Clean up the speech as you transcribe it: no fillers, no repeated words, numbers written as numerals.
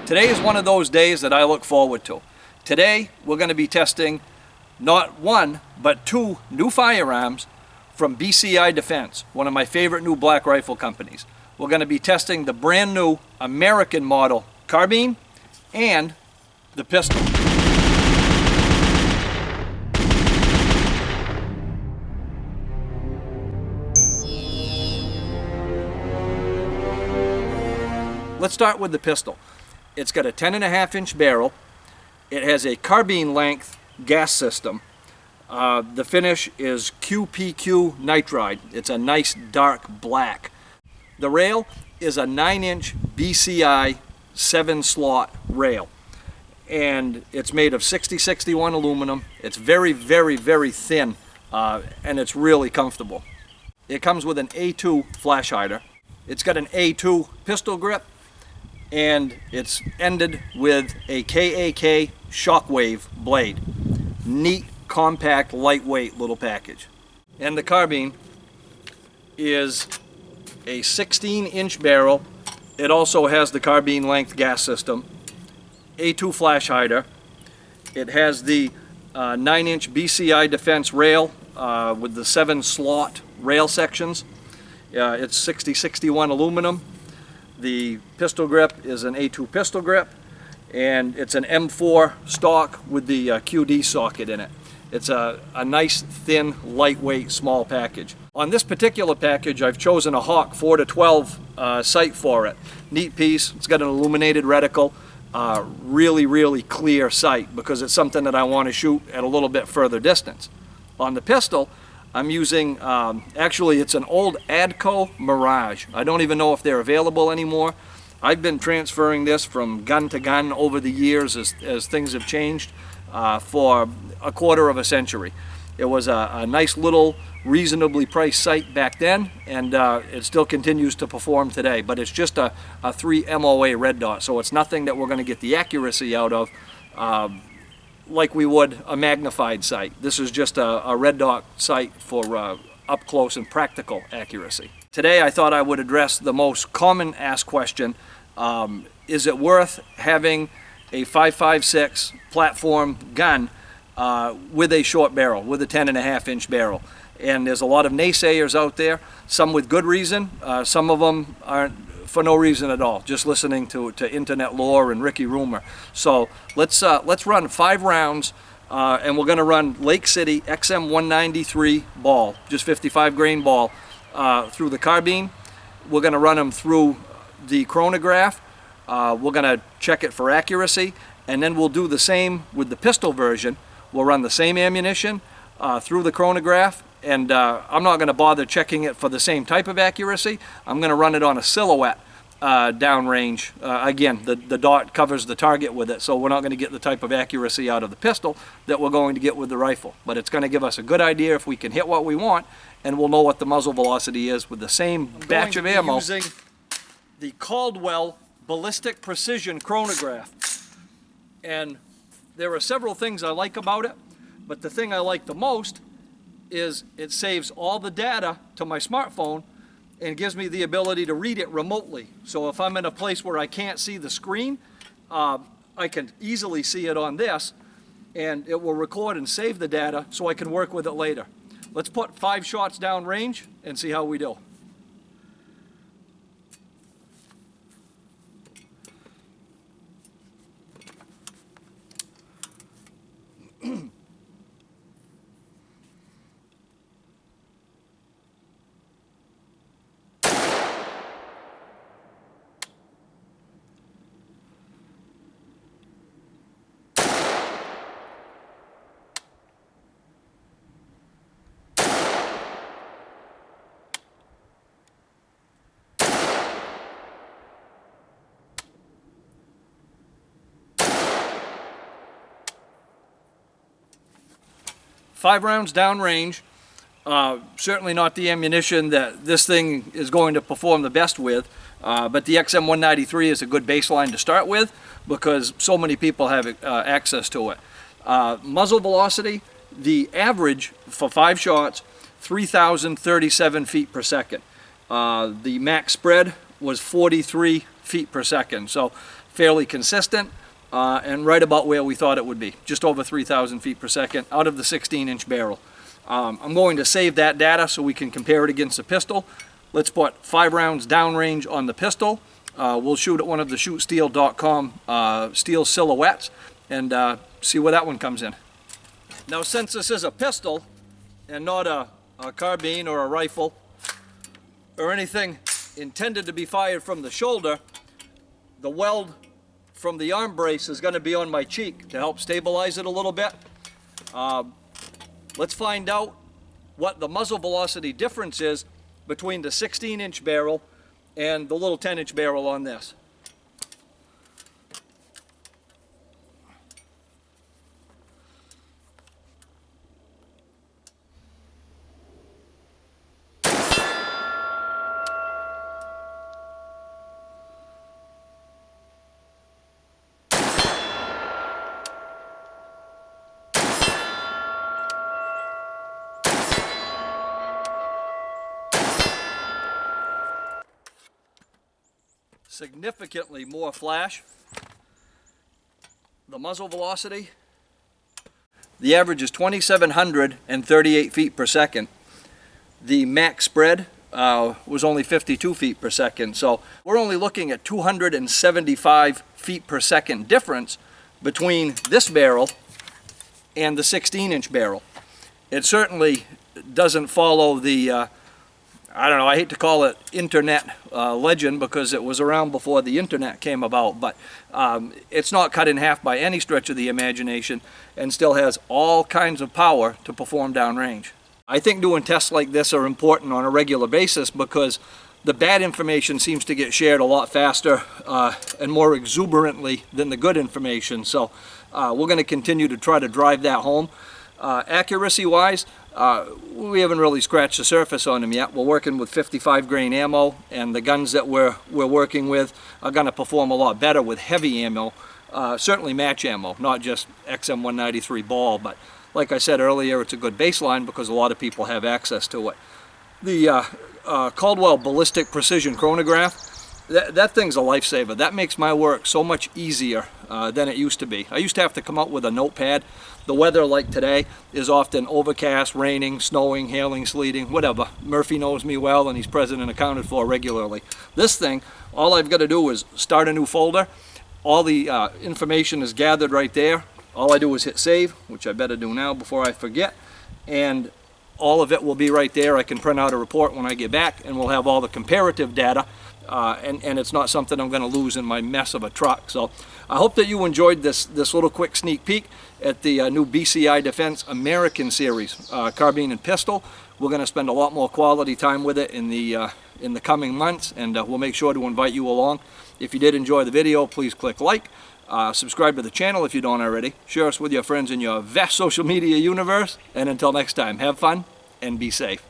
Today is one of those days that I look forward to. Today, we're going to be testing not one, but two new firearms from BCI Defense, one of my favorite new black rifle companies. We're going to be testing the brand new American model carbine and the pistol. Let's start with the pistol. It's got a 10.5-inch barrel. It has a carbine length gas system. The finish is QPQ nitride. It's a nice dark black. The rail is a 9-inch BCI 7-slot rail. And it's made of 6061 aluminum. It's very, very, very thin, and it's really comfortable. It comes with an A2 flash hider. It's got an A2 pistol grip, and it's ended with a KAK shockwave blade. Neat, compact, lightweight little package. And the carbine is a 16-inch barrel. It also has the carbine length gas system, A2 flash hider. It has the 9-inch BCI Defense rail with the 7-slot rail sections. It's 6061 aluminum. The pistol grip is an A2 pistol grip, and it's an M4 stock with the QD socket in it. It's a nice, thin, lightweight, small package. On this particular package, I've chosen a Hawk 4-12 sight for it. Neat piece. It's got an illuminated reticle. Really, really clear sight because it's something that I want to shoot at a little bit further distance. On the pistol, I'm using, actually it's an old Adco Mirage. I don't even know if they're available anymore. I've been transferring this from gun to gun over the years as things have changed for a quarter of a century. It was a nice little reasonably priced sight back then, and it still continues to perform today, but it's just a 3 MOA red dot, so it's nothing that we're going to get the accuracy out of like we would a magnified sight. This is just a red dot sight for up close and practical accuracy. Today I thought I would address the most common asked question, is it worth having a 5.56 platform gun with a short barrel, with a 10.5-inch barrel? And there's a lot of naysayers out there, some with good reason, some of them aren't for no reason at all, just listening to internet lore and Ricky Rumor. So let's run 5 rounds, and we're going to run Lake City XM193 ball, just 55 grain ball, through the carbine. We're going to run them through the chronograph. We're going to check it for accuracy, and then we'll do the same with the pistol version. We'll run the same ammunition through the chronograph, and I'm not going to bother checking it for the same type of accuracy. I'm going to run it on a silhouette downrange. Again, the dot covers the target with it, so we're not going to get the type of accuracy out of the pistol that we're going to get with the rifle. But it's going to give us a good idea if we can hit what we want, and we'll know what the muzzle velocity is with the same batch of ammo. Using the Caldwell Ballistic Precision Chronograph. And there are several things I like about it, but the thing I like the most is it saves all the data to my smartphone and gives me the ability to read it remotely. So if I'm in a place where I can't see the screen, I can easily see it on this, and it will record and save the data so I can work with it later. Let's put 5 shots down range and see how we do. Five rounds downrange, certainly not the ammunition that this thing is going to perform the best with, but the XM193 is a good baseline to start with because so many people have access to it. Muzzle velocity, the average for 5 shots, 3,037 feet per second. The max spread was 43 feet per second. So fairly consistent, and right about where we thought it would be, just over 3,000 feet per second out of the 16-inch barrel. I'm going to save that data so we can compare it against the pistol. Let's put 5 rounds downrange on the pistol. We'll shoot at one of the shootsteel.com steel silhouettes and see where that one comes in. Now, since this is a pistol and not a carbine or a rifle or anything intended to be fired from the shoulder, the weld from the arm brace is going to be on my cheek to help stabilize it a little bit. Let's find out what the muzzle velocity difference is between the 16-inch barrel and the little 10-inch barrel on this. Significantly more flash. The muzzle velocity, the average is 2,738 feet per second. The max spread was only 52 feet per second, so we're only looking at 275 feet per second difference between this barrel and the 16-inch barrel. It certainly doesn't follow the I don't know, I hate to call it internet legend because it was around before the internet came about, but it's not cut in half by any stretch of the imagination and still has all kinds of power to perform downrange. I think doing tests like this are important on a regular basis because the bad information seems to get shared a lot faster and more exuberantly than the good information, so we're going to continue to try to drive that home. Accuracy-wise, we haven't really scratched the surface on them yet. We're working with 55 grain ammo, and the guns that we're working with are going to perform a lot better with heavy ammo, certainly match ammo, not just XM193 ball, but like I said earlier, it's a good baseline because a lot of people have access to it. The Caldwell Ballistic Precision Chronograph, that thing's a lifesaver. That makes my work so much easier than it used to be. I used to have to come out with a notepad. The weather like today is often overcast, raining, snowing, hailing, sleeting, whatever. Murphy knows me well and he's present and accounted for regularly. This thing, all I've got to do is start a new folder. All the information is gathered right there. All I do is hit save, which I better do now before I forget, and all of it will be right there. I can print out a report when I get back and we'll have all the comparative data. And it's not something I'm going to lose in my mess of a truck. So I hope that you enjoyed this little quick sneak peek at the new BCI Defense American Series carbine and pistol. We're going to spend a lot more quality time with it in the coming months, and we'll make sure to invite you along. If you did enjoy the video, please click like, subscribe to the channel if you don't already, share us with your friends in your vast social media universe, and until next time, have fun and be safe.